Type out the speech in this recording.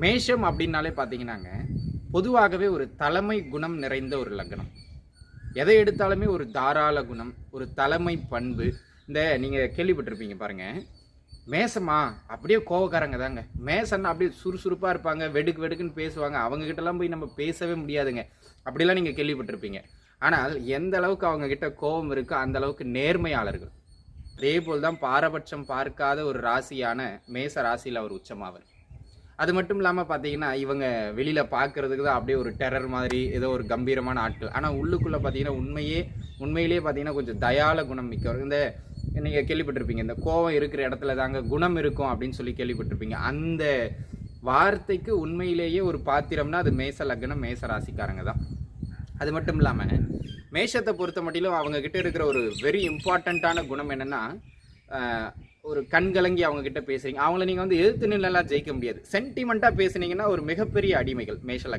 மேஷம் அப்படின்னாலே பார்த்தீங்கன்னாங்க, பொதுவாகவே ஒரு தலைமை குணம் நிறைந்த ஒரு லக்னம். எதை எடுத்தாலுமே ஒரு தாராள குணம், ஒரு தலைமை பண்பு. இந்த நீங்க கேள்விப்பட்டிருப்பீங்க பாருங்க. மேசமா அப்படியே கோவக்காரங்க தாங்க. மேசன்னா அப்படியே சுறுசுறுப்பா இருப்பாங்க, வெடுக்கு வெடுக்குன்னு பேசுவாங்க. அவங்க கிட்டலாம் போய் நம்ம பேசவே முடியாதுங்க. அப்படிலாம் நீங்க கேள்விப்பட்டிருப்பீங்க. ஆனால் எந்த அளவுக்கு அவங்க கிட்ட கோபம் இருக்கோ, அந்த அளவுக்கு நேர்மையாளர்கள். அதேபோல் தான் பாரபட்சம் பார்க்காத ஒரு ராசியான மேச ராசியில் அவர் உச்சமாவர். அது மட்டும் இல்லாமல் பார்த்தீங்கன்னா, இவங்க வெளியில் பார்க்கறதுக்கு தான் அப்படியே ஒரு டெரர் மாதிரி ஏதோ ஒரு கம்பீரமான ஆட்கள். ஆனால் உள்ளுக்குள்ளே பார்த்தீங்கன்னா உண்மையிலேயே பார்த்தீங்கன்னா கொஞ்சம் தயால குணம் மிக்கவர். இந்த நீங்கள் கேள்விப்பட்டிருப்பீங்க, இந்த கோவம் இருக்கிற இடத்துல தாங்க குணம் இருக்கும் அப்படின்னு சொல்லி கேள்விப்பட்டிருப்பீங்க. அந்த வார்த்தைக்கு உண்மையிலேயே ஒரு பாத்திரம்னா அது மேச லக்னம், மேச ராசிக்காரங்க தான். அது மட்டும் இல்லாமல் மேஷத்தை பொறுத்த மட்டிலும் அவங்க கிட்ட இருக்கிற ஒரு வெரி இம்பார்ட்டண்ட்டான குணம் என்னென்னா, ஒரு கண்கலங்கி அவங்க கிட்ட பேசுறீங்க. அவங்கள நீங்கள் வந்து எதிர்த்து நின்னெல்லாம் ஜெயிக்க முடியாது. சென்டிமெண்ட்டாக பேசுனீங்கன்னா ஒரு மிகப்பெரிய அடிமைகள் மேஷ லக்னம்.